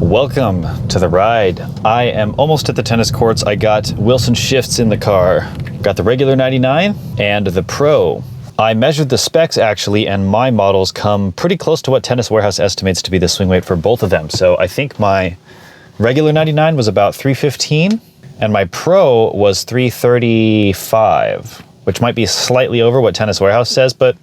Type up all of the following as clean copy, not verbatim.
Welcome to the ride. I am almost at the tennis courts. I got Wilson shifts in the car. Got the regular 99 and the Pro. I measured the specs actually, and my models come pretty close to what Tennis Warehouse estimates to be the swing weight for both of them. So I think my regular 99 was about 315 and my Pro was 335, which might be slightly over what Tennis Warehouse says, but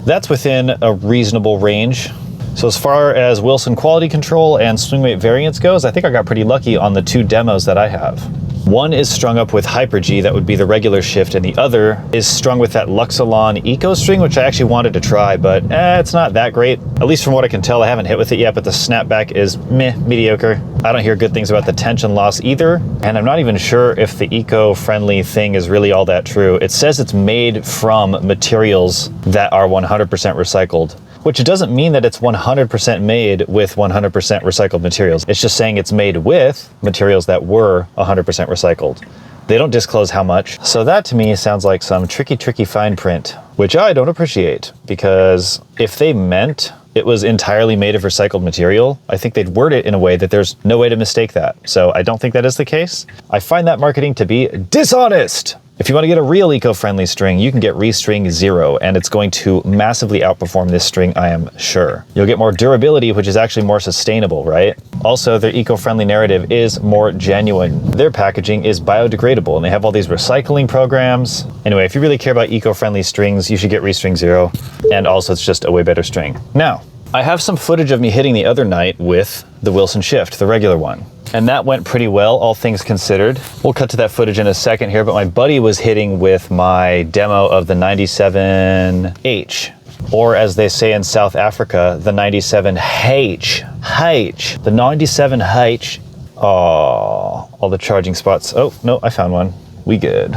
that's within a reasonable range. So as far as Wilson quality control and swing weight variance goes, I think I got pretty lucky on the two demos that I have. One is strung up with Hyper-G, that would be the regular shift, and the other is strung with that Luxilon Eco string, which I actually wanted to try, but it's not that great. At least from what I can tell, I haven't hit with it yet, but the snapback is mediocre. I don't hear good things about the tension loss either, and I'm not even sure if the eco-friendly thing is really all that true. It says it's made from materials that are 100% recycled, which doesn't mean that it's 100% made with 100% recycled materials. It's just saying it's made with materials that were 100% recycled. They don't disclose how much. So that to me sounds like some tricky fine print, which I don't appreciate, because if they meant it was entirely made of recycled material, I think they'd word it in a way that there's no way to mistake that. So I don't think that is the case. I find that marketing to be dishonest. If you want to get a real eco-friendly string, you can get Restring Zero, and it's going to massively outperform this string, I am sure. You'll get more durability, which is actually more sustainable, right? Also, their eco-friendly narrative is more genuine. Their packaging is biodegradable, and they have all these recycling programs. Anyway, if you really care about eco-friendly strings, you should get Restring Zero, and also it's just a way better string. Now, I have some footage of me hitting the other night with the Wilson Shift, the regular one. And that went pretty well, all things considered. We'll cut to that footage in a second here, but my buddy was hitting with my demo of the 97H, or as they say in South Africa, the 97H. The 97H. Oh, all the charging spots. Oh, no, I found one. We good.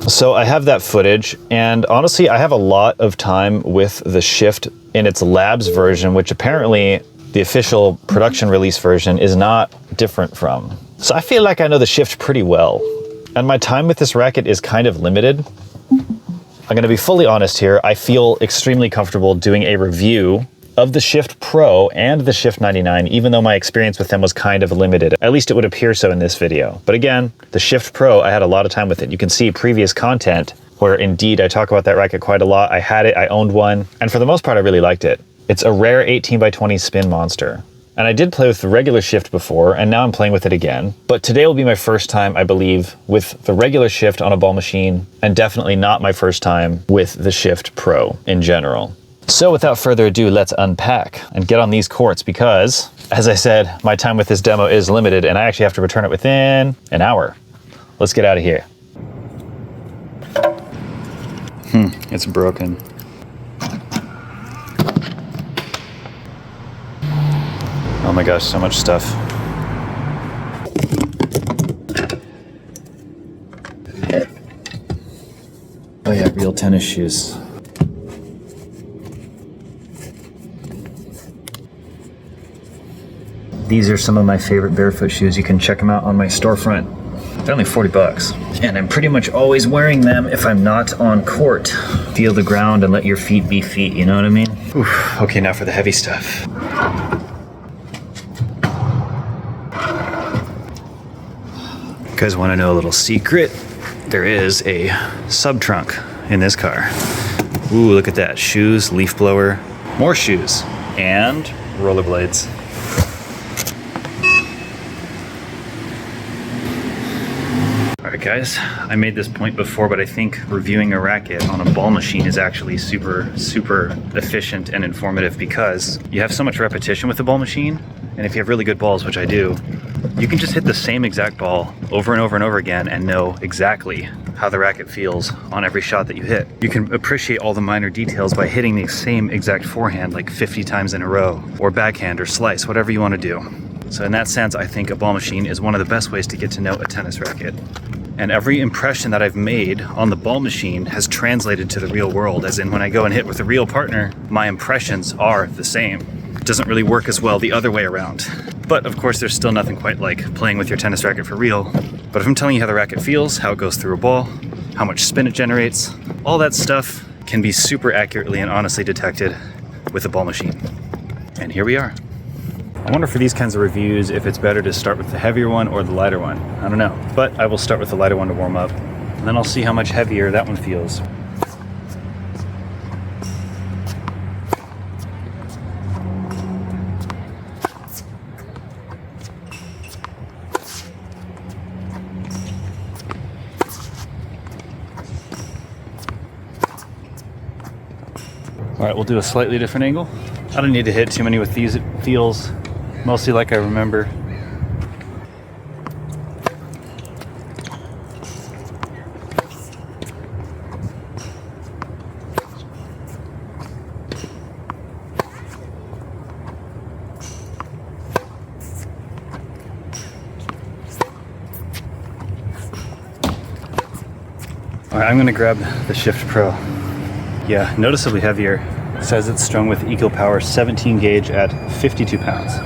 So I have that footage, and honestly, I have a lot of time with the Shift in its labs version, which apparently the official production release version is not different from. So I feel like I know the Shift pretty well, and my time with this racket is kind of limited. I'm gonna be fully honest here. I feel extremely comfortable doing a review of the Shift Pro and the Shift 99, even though my experience with them was kind of limited. At least it would appear so in this video. But again, the Shift Pro, I had a lot of time with it. You can see previous content where indeed I talk about that racket quite a lot. I had it, I owned one, and for the most part, I really liked it. It's a rare 18x20 spin monster. And I did play with the regular Shift before, and now I'm playing with it again. But today will be my first time, I believe, with the regular Shift on a ball machine, and definitely not my first time with the Shift Pro in general. So without further ado, let's unpack and get on these courts, because, as I said, my time with this demo is limited, and I actually have to return it within an hour. Let's get out of here. It's broken. Oh my gosh, so much stuff. Oh yeah, real tennis shoes. These are some of my favorite barefoot shoes. You can check them out on my storefront. They're only 40 bucks. And I'm pretty much always wearing them if I'm not on court. Feel the ground and let your feet be feet, you know what I mean? Oof. Okay, now for the heavy stuff. You guys want to know a little secret? There is a sub trunk in this car. Ooh, look at that. Shoes, leaf blower, more shoes, and rollerblades. All right, guys, I made this point before, but I think reviewing a racket on a ball machine is actually super efficient and informative, because you have so much repetition with the ball machine, and if you have really good balls, which I do, you can just hit the same exact ball over and over and over again and know exactly how the racket feels on every shot that you hit. You can appreciate all the minor details by hitting the same exact forehand like 50 times in a row, or backhand or slice, whatever you want to do. So in that sense, I think a ball machine is one of the best ways to get to know a tennis racket. And every impression that I've made on the ball machine has translated to the real world, as in when I go and hit with a real partner, my impressions are the same. It doesn't really work as well the other way around. But of course, there's still nothing quite like playing with your tennis racket for real. But if I'm telling you how the racket feels, how it goes through a ball, how much spin it generates, all that stuff can be super accurately and honestly detected with a ball machine. And here we are. I wonder for these kinds of reviews if it's better to start with the heavier one or the lighter one. I don't know, but I will start with the lighter one to warm up, and then I'll see how much heavier that one feels. All right, we'll do a slightly different angle. I don't need to hit too many with these. It feels mostly like I remember. All right, I'm gonna grab the Shift Pro. Yeah, noticeably heavier. It says it's strung with EcoPower 17 gauge at 52 pounds.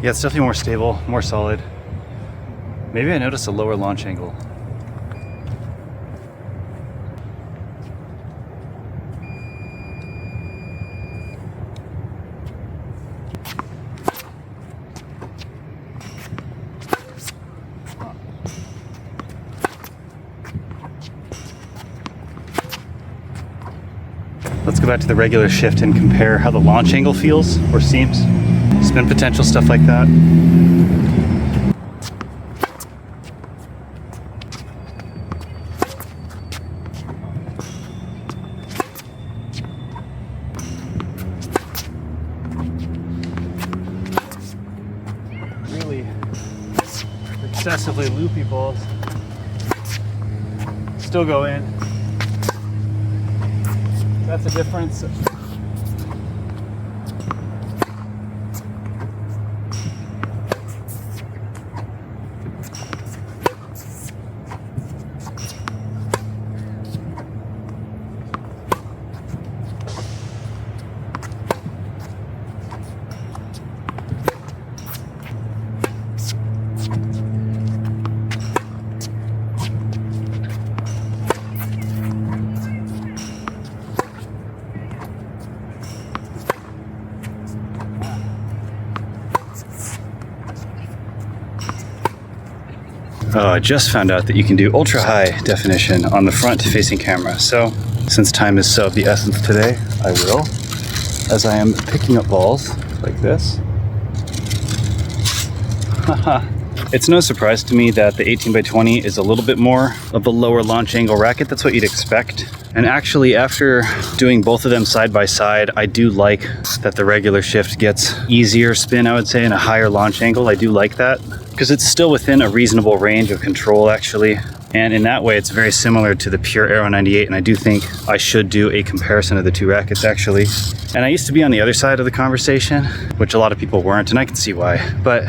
Yeah, it's definitely more stable, more solid. Maybe I noticed a lower launch angle. Let's go back to the regular Shift and compare how the launch angle feels or seems. Spin potential, stuff like that. Really excessively loopy balls still go in. That's a difference. Oh, I just found out that you can do ultra high definition on the front facing camera. So since time is so of the essence today, I will, as I am picking up balls like this. It's no surprise to me that the 18x20 is a little bit more of a lower launch angle racket. That's what you'd expect. And actually, after doing both of them side by side, I do like that the regular Shift gets easier spin, I would say, and a higher launch angle. I do like that because it's still within a reasonable range of control, actually. And in that way, it's very similar to the pure Aero 98. And I do think I should do a comparison of the two rackets, actually. And I used to be on the other side of the conversation, which a lot of people weren't, and I can see why. But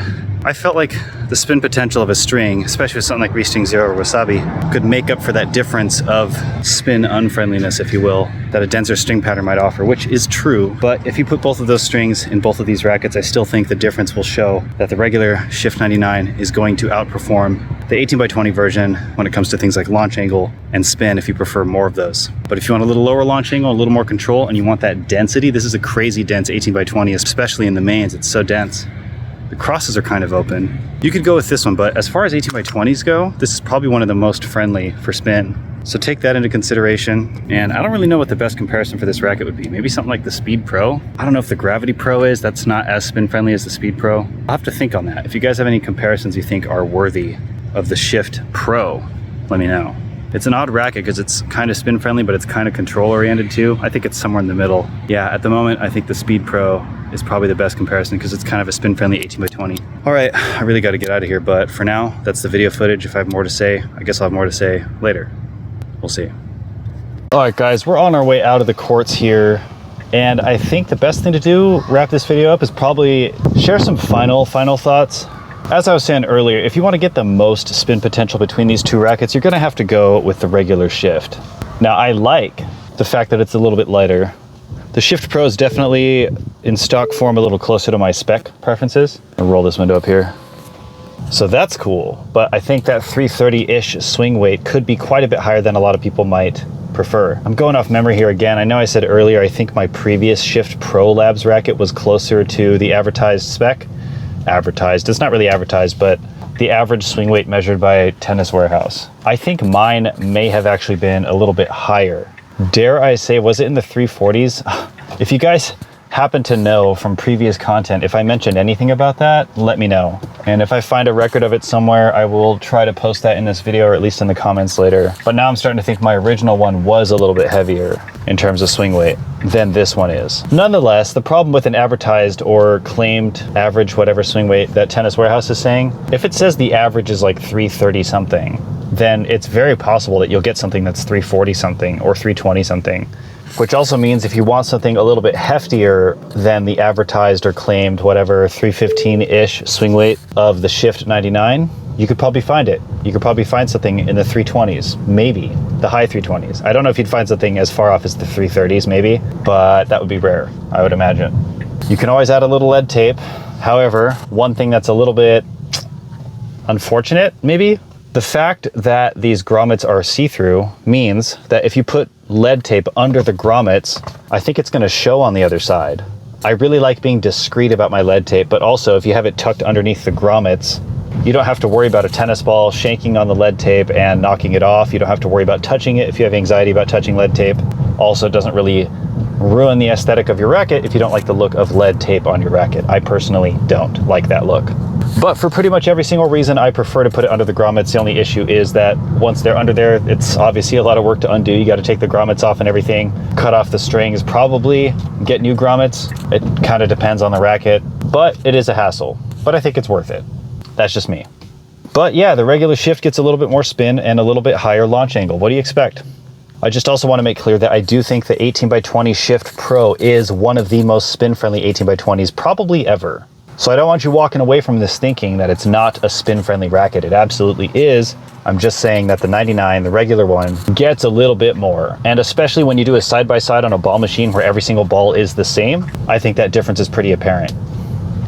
I felt like the spin potential of a string, especially with something like Resting Zero or Wasabi, could make up for that difference of spin unfriendliness, if you will, that a denser string pattern might offer, which is true. But if you put both of those strings in both of these rackets, I still think the difference will show that the regular Shift 99 is going to outperform the 18x20 version when it comes to things like launch angle and spin, if you prefer more of those. But if you want a little lower launch angle, a little more control, and you want that density, this is a crazy dense 18x20, especially in the mains. It's so dense. The crosses are kind of open. You could go with this one, but as far as 18x20s go, this is probably one of the most friendly for spin. So take that into consideration. And I don't really know what the best comparison for this racket would be. Maybe something like the Speed Pro. I don't know if the Gravity Pro is. That's not as spin friendly as the Speed Pro. I'll have to think on that. If you guys have any comparisons you think are worthy of the Shift Pro, let me know. It's an odd racket because it's kind of spin friendly, but it's kind of control oriented too. I think it's somewhere in the middle. Yeah, at the moment, I think the Speed Pro is probably the best comparison because it's kind of a spin friendly 18x20. All right, I really got to get out of here, but for now, that's the video footage. If I have more to say, I guess I'll have more to say later. We'll see. All right, guys, we're on our way out of the courts here. And I think the best thing to do, wrap this video up, is probably share some final thoughts. As I was saying earlier, if you want to get the most spin potential between these two rackets, you're going to have to go with the regular Shift. Now, I like the fact that it's a little bit lighter. The Shift Pro is definitely in stock form a little closer to my spec preferences. I'll roll this window up here. So that's cool, but I think that 330-ish swing weight could be quite a bit higher than a lot of people might prefer. I'm going off memory here again. I know I said earlier, I think my previous Shift Pro Labs racket was closer to the advertised spec. Advertised, it's not really advertised, but the average swing weight measured by Tennis Warehouse. I think mine may have actually been a little bit higher. Dare I say, was it in the 340s? If you guys happen to know from previous content, if I mentioned anything about that, let me know. And if I find a record of it somewhere, I will try to post that in this video or at least in the comments later. But now I'm starting to think my original one was a little bit heavier in terms of swing weight than this one is. Nonetheless, the problem with an advertised or claimed average whatever swing weight that Tennis Warehouse is saying, if it says the average is like 330 something, then it's very possible that you'll get something that's 340 something or 320 something. Which also means if you want something a little bit heftier than the advertised or claimed whatever 315-ish swing weight of the Shift 99, you could probably find it. You could probably find something in the 320s, maybe the high 320s. I don't know if you'd find something as far off as the 330s maybe, but that would be rare, I would imagine. You can always add a little lead tape. However, one thing that's a little bit unfortunate maybe, the fact that these grommets are see-through means that if you put lead tape under the grommets, I think it's going to show on the other side. I really like being discreet about my lead tape, but also if you have it tucked underneath the grommets, you don't have to worry about a tennis ball shanking on the lead tape and knocking it off. You don't have to worry about touching it if you have anxiety about touching lead tape. Also, it doesn't really ruin the aesthetic of your racket if you don't like the look of lead tape on your racket. I personally don't like that look. But for pretty much every single reason, I prefer to put it under the grommets. The only issue is that once they're under there, it's obviously a lot of work to undo. You got to take the grommets off and everything, cut off the strings, probably get new grommets. It kind of depends on the racket, but it is a hassle. But I think it's worth it. That's just me. But yeah, the regular Shift gets a little bit more spin and a little bit higher launch angle. What do you expect? I just also want to make clear that I do think the 18x20 Shift Pro is one of the most spin-friendly 18x20s probably ever. So I don't want you walking away from this thinking that it's not a spin-friendly racket. It absolutely is. I'm just saying that the 99, the regular one, gets a little bit more. And especially when you do a side-by-side on a ball machine where every single ball is the same, I think that difference is pretty apparent.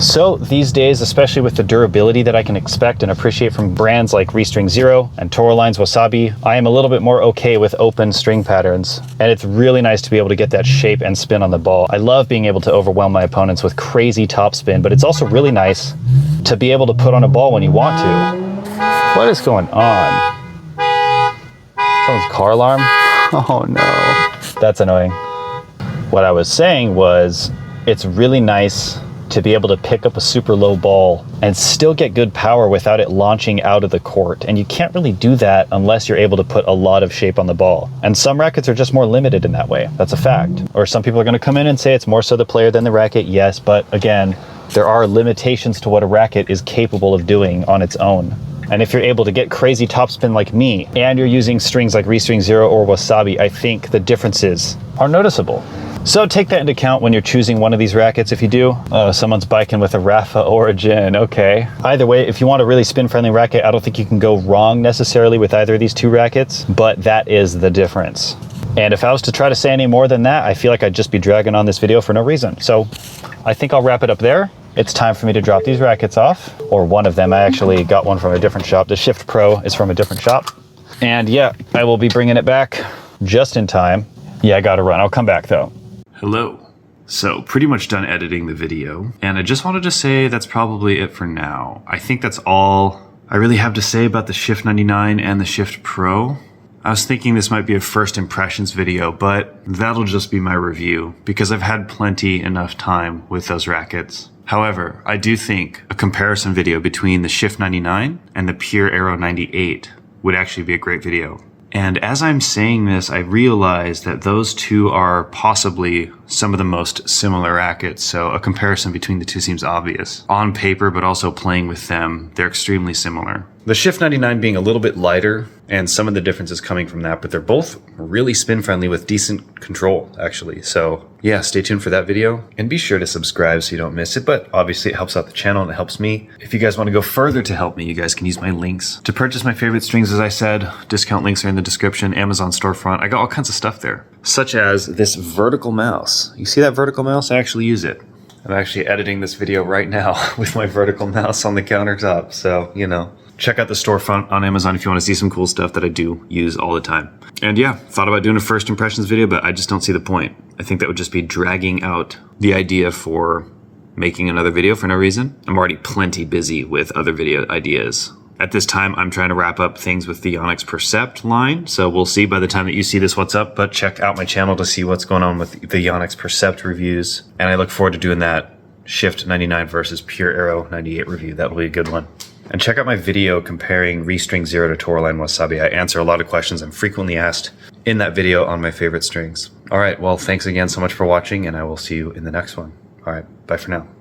So these days, especially with the durability that I can expect and appreciate from brands like Restring Zero and Toraline's Wasabi, I am a little bit more okay with open string patterns. And it's really nice to be able to get that shape and spin on the ball. I love being able to overwhelm my opponents with crazy topspin, but it's also really nice to be able to put on a ball when you want to. What is going on? Someone's car alarm? Oh no. That's annoying. What I was saying was, it's really nice to be able to pick up a super low ball and still get good power without it launching out of the court. And you can't really do that unless you're able to put a lot of shape on the ball. And some rackets are just more limited in that way. That's a fact. Or some people are going to come in and say it's more so the player than the racket. Yes, but again, there are limitations to what a racket is capable of doing on its own. And if you're able to get crazy topspin like me, and you're using strings like Restring Zero or Wasabi, I think the differences are noticeable. So take that into account when you're choosing one of these rackets. If you do, someone's biking with a Rafa Origin, okay. Either way, if you want a really spin-friendly racket, I don't think you can go wrong necessarily with either of these two rackets, but that is the difference. And if I was to try to say any more than that, I feel like I'd just be dragging on this video for no reason. So I think I'll wrap it up there. It's time for me to drop these rackets off, or one of them. I actually got one from a different shop. The Shift Pro is from a different shop. And yeah, I will be bringing it back just in time. Yeah, I gotta run. I'll come back though. Hello. So pretty much done editing the video, and I just wanted to say that's probably it for now. I think that's all I really have to say about the Shift 99 and the Shift Pro. I was thinking this might be a first impressions video, but that'll just be my review because I've had plenty enough time with those rackets. However, I do think a comparison video between the Shift 99 and the Pure Aero 98 would actually be a great video. And as I'm saying this, I realize that those two are possibly some of the most similar rackets, so a comparison between the two seems obvious. On paper, but also playing with them, they're extremely similar. The Shift 99 being a little bit lighter, and some of the differences coming from that, but they're both really spin friendly with decent control, actually. So yeah, stay tuned for that video, and be sure to subscribe so you don't miss it, but obviously it helps out the channel and it helps me. If you guys want to go further to help me, you guys can use my links. To purchase my favorite strings, as I said, discount links are in the description, Amazon storefront. I got all kinds of stuff there, such as this vertical mouse. You see that vertical mouse? I actually use it. I'm actually editing this video right now with my vertical mouse on the countertop, so, you know. Check out the storefront on Amazon if you want to see some cool stuff that I do use all the time. And yeah, thought about doing a first impressions video, but I just don't see the point. I think that would just be dragging out the idea for making another video for no reason. I'm already plenty busy with other video ideas. At this time, I'm trying to wrap up things with the Yonex Percept line, so we'll see by the time that you see this what's up, but check out my channel to see what's going on with the Yonex Percept reviews. And I look forward to doing that Shift 99 versus Pure Arrow 98 review. That'll be a good one. And check out my video comparing Restring Zero to Tourline Wasabi. I answer a lot of questions I'm frequently asked in that video on my favorite strings. All right, well, thanks again so much for watching, and I will see you in the next one. All right, bye for now.